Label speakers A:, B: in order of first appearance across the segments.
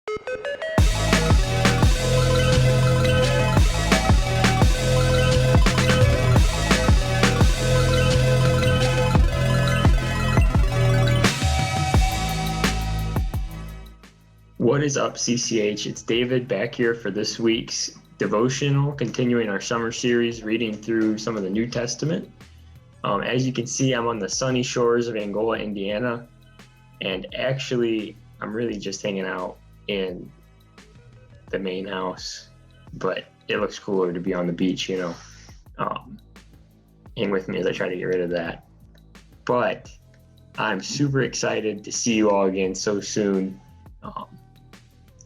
A: What is up, CCH? It's David back here for this week's devotional, continuing our summer series, reading through some of the New Testament. As you can see, I'm on the sunny shores of Angola, Indiana, and actually, I'm really just hanging out in the main house, but it looks cooler to be on the beach, Hang with me as I try to get rid of that. But I'm super excited to see you all again so soon.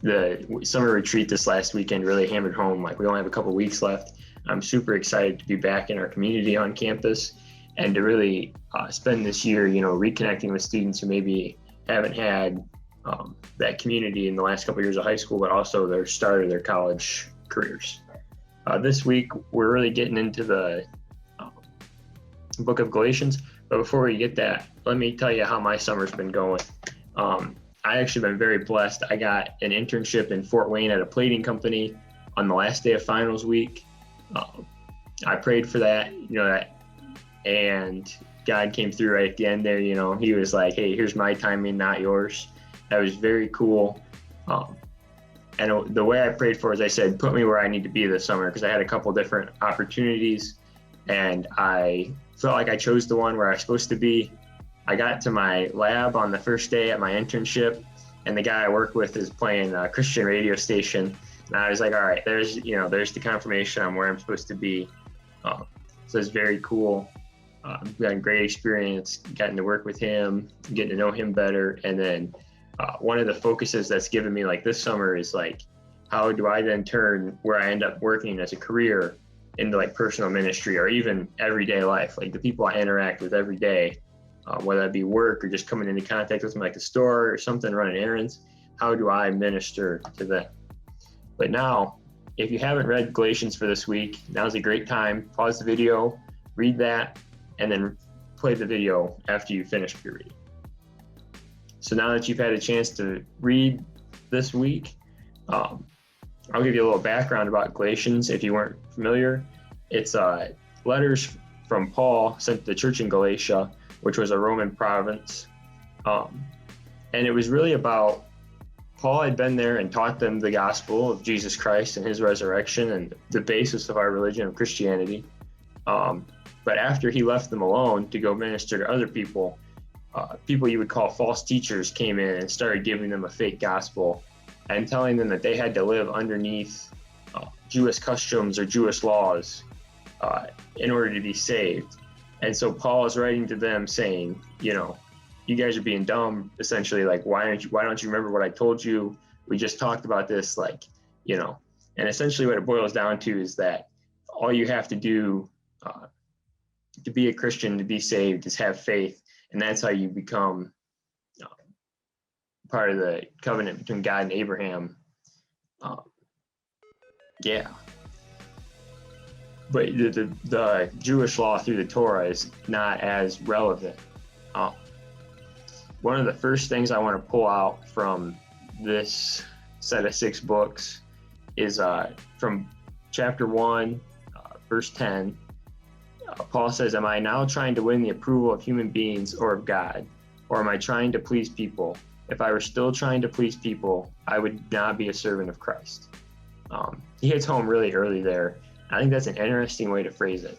A: The summer retreat this last weekend really hammered home, like we only have a couple weeks left. I'm super excited to be back in our community on campus and to really spend this year, reconnecting with students who maybe haven't had that community in the last couple of years of high school, but also their start of their college careers. This week, we're really getting into the book of Galatians. But before we get that, let me tell you how my summer's been going. I actually been very blessed. I got an internship in Fort Wayne at a plating company on the last day of finals week. I prayed for that, and God came through right at the end there. He was like, hey, here's my timing, not yours. That was very cool. And the way I prayed for is I said, put me where I need to be this summer, because I had a couple different opportunities and I felt like I chose the one where I was supposed to be. I got to my lab on the first day at my internship, and the guy I work with is playing a Christian radio station. And I was like, all right, there's the confirmation I'm where I'm supposed to be. So it's very cool. We had a great experience getting to work with him, getting to know him better. And then one of the focuses that's given me like this summer is like, how do I then turn where I end up working as a career into like personal ministry or even everyday life, like the people I interact with every day. Whether that be work or just coming into contact with them like the store or something, running errands, how do I minister to them? But now, if you haven't read Galatians for this week, now's a great time. Pause the video, read that, and then play the video after you finish your reading. So now that you've had a chance to read this week, I'll give you a little background about Galatians if you weren't familiar. It's letters from Paul sent to the church in Galatia, which was a Roman province. And it was really about Paul had been there and taught them the gospel of Jesus Christ and his resurrection and the basis of our religion of Christianity. But after he left them alone to go minister to other people, people you would call false teachers came in and started giving them a fake gospel and telling them that they had to live underneath Jewish customs or Jewish laws in order to be saved. And so Paul is writing to them saying, you guys are being dumb, essentially, like, why don't you remember what I told you? We just talked about this, and essentially what it boils down to is that all you have to do to be a Christian, to be saved, is have faith. And that's how you become part of the covenant between God and Abraham. But the Jewish law through the Torah is not as relevant. One of the first things I want to pull out from this set of 6 books is from chapter 1, verse 10. Paul says, am I now trying to win the approval of human beings or of God? Or am I trying to please people? If I were still trying to please people, I would not be a servant of Christ. He hits home really early there. I think that's an interesting way to phrase it.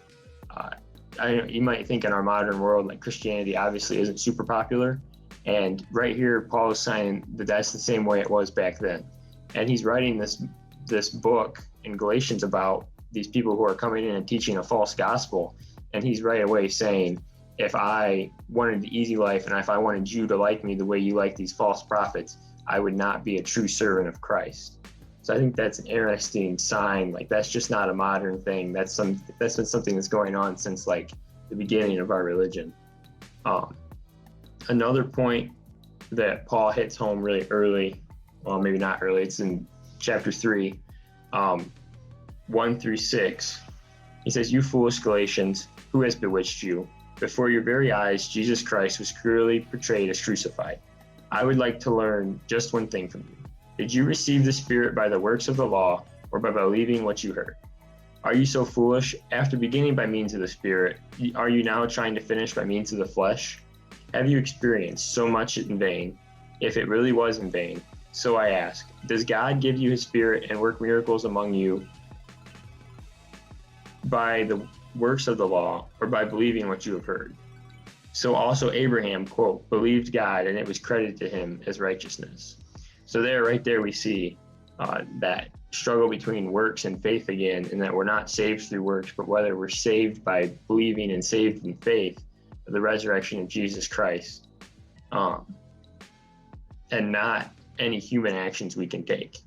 A: You might think in our modern world, like Christianity obviously isn't super popular. And right here, Paul is saying that that's the same way it was back then. And he's writing this book in Galatians about these people who are coming in and teaching a false gospel. And he's right away saying, if I wanted the easy life and if I wanted you to like me the way you like these false prophets, I would not be a true servant of Christ. So I think that's an interesting sign. Like, that's just not a modern thing. That's been something that's going on since like the beginning of our religion. Another point that Paul hits home really early, well, maybe not early, it's in chapter 3, 1 through 6. He says, you foolish Galatians, who has bewitched you? Before your very eyes, Jesus Christ was clearly portrayed as crucified. I would like to learn just one thing from you. Did you receive the Spirit by the works of the law or by believing what you heard? Are you so foolish? After beginning by means of the Spirit, are you now trying to finish by means of the flesh? Have you experienced so much in vain? If it really was in vain, so I ask, does God give you his Spirit and work miracles among you by the works of the law or by believing what you have heard? So also Abraham, quote, believed God and it was credited to him as righteousness. So right there we see that struggle between works and faith again, and that we're not saved through works, but whether we're saved by believing and saved in faith of the resurrection of Jesus Christ, and not any human actions we can take.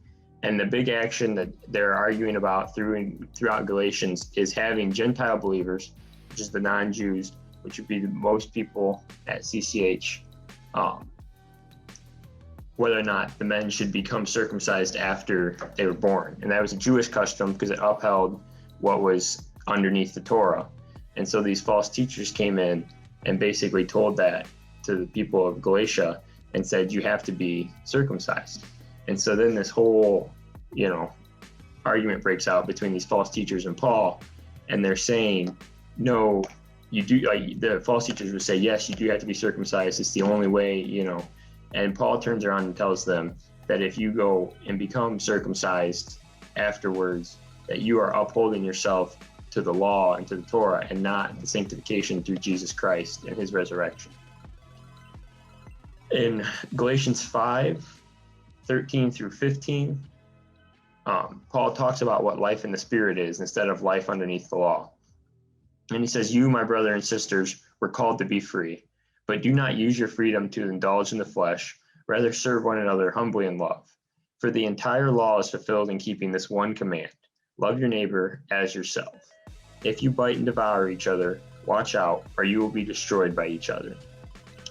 A: And the big action that they're arguing about throughout Galatians is having Gentile believers, which is the non-Jews, which would be most people at CCH, whether or not the men should become circumcised after they were born. And that was a Jewish custom because it upheld what was underneath the Torah. And so these false teachers came in and basically told that to the people of Galatia and said, you have to be circumcised. And so then this whole, argument breaks out between these false teachers and Paul, and they're saying, no, you do, the false teachers would say, yes, you do have to be circumcised. It's the only way, And Paul turns around and tells them that if you go and become circumcised afterwards, that you are upholding yourself to the law and to the Torah and not the sanctification through Jesus Christ and his resurrection. In Galatians 5:13 through 15, Paul talks about what life in the Spirit is instead of life underneath the law. And he says, you, my brother and sisters, were called to be free, but do not use your freedom to indulge in the flesh. Rather serve one another humbly in love. For the entire law is fulfilled in keeping this one command: love your neighbor as yourself. If you bite and devour each other, watch out, or you will be destroyed by each other.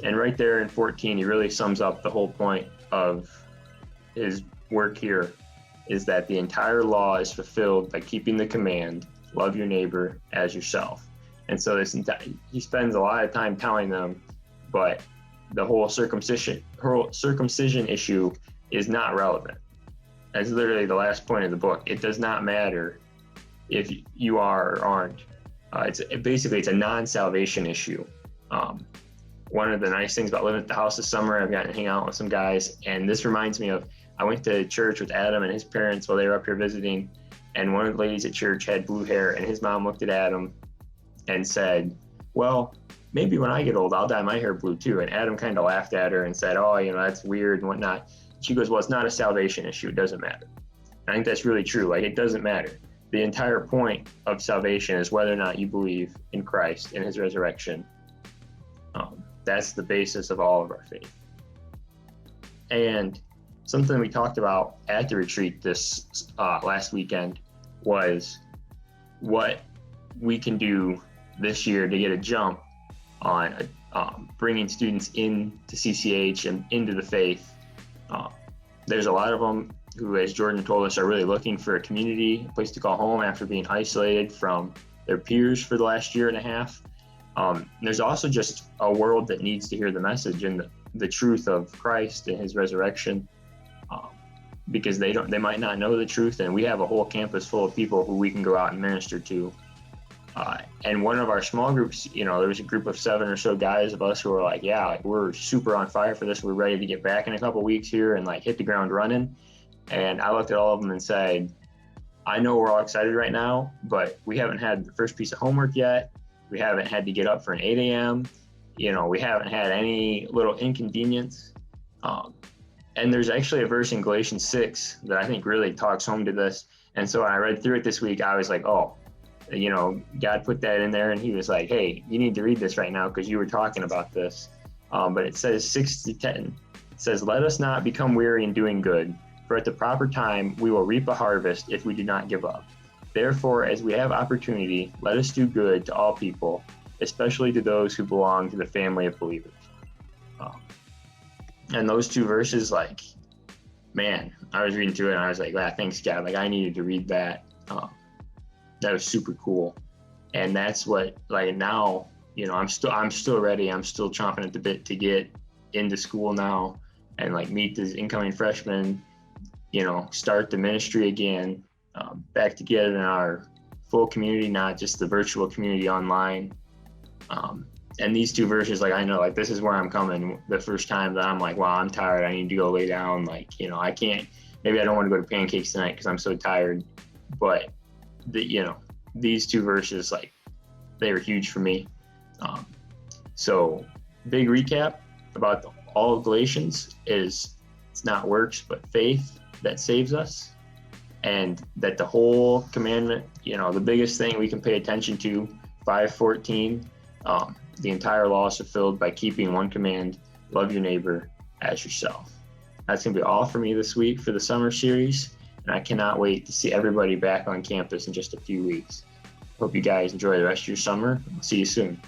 A: And right there in 14, he really sums up the whole point of his work here, is that the entire law is fulfilled by keeping the command, love your neighbor as yourself. And so he spends a lot of time telling them, but the whole circumcision issue is not relevant. That's literally the last point of the book. It does not matter if you are or aren't. It's a non-salvation issue. One of the nice things about living at the house this summer, I've gotten to hang out with some guys, and this reminds me of, I went to church with Adam and his parents while they were up here visiting, and one of the ladies at church had blue hair, and his mom looked at Adam and said, well, maybe when I get old, I'll dye my hair blue too. And Adam kind of laughed at her and said, oh, that's weird and whatnot. She goes, well, it's not a salvation issue. It doesn't matter. I think that's really true. It doesn't matter. The entire point of salvation is whether or not you believe in Christ and his resurrection. That's the basis of all of our faith. And something we talked about at the retreat this last weekend was what we can do this year to get a jump on bringing students into CCH and into the faith. There's a lot of them who, as Jordan told us, are really looking for a community, a place to call home after being isolated from their peers for the last year and a half. There's also just a world that needs to hear the message and the truth of Christ and his resurrection, because they might not know the truth, and we have a whole campus full of people who we can go out and minister to. And one of our small groups, there was a group of 7 or so guys of us who were like, we're super on fire for this. We're ready to get back in a couple weeks here and hit the ground running. And I looked at all of them and said, I know we're all excited right now, but we haven't had the first piece of homework yet. We haven't had to get up for an 8 a.m. We haven't had any little inconvenience. And there's actually a verse in Galatians 6 that I think really talks home to this. And so when I read through it this week, I was like, God put that in there, and he was like, hey, you need to read this right now because you were talking about this. But it says 6-10. It says, let us not become weary in doing good, for at the proper time we will reap a harvest if we do not give up. Therefore, as we have opportunity, let us do good to all people, especially to those who belong to the family of believers. And those two verses, I was reading through it and I was like, thanks God. I needed to read that. That was super cool. And that's what, now, I'm still ready. I'm still chomping at the bit to get into school now and meet these incoming freshmen, start the ministry again, back together in our full community, not just the virtual community online. And these two verses, like, I know, like, this is where I'm coming the first time that I'm like, wow, I'm tired. I need to go lay down. Like, I can't, maybe I don't want to go to pancakes tonight because I'm so tired. But, these two verses, like, they were huge for me. So big recap about all of Galatians is it's not works, but faith that saves us. And that the whole commandment, the biggest thing we can pay attention to, 5:14, the entire law is fulfilled by keeping one command: love your neighbor as yourself. That's going to be all for me this week for the summer series. And I cannot wait to see everybody back on campus in just a few weeks. Hope you guys enjoy the rest of your summer. See you soon.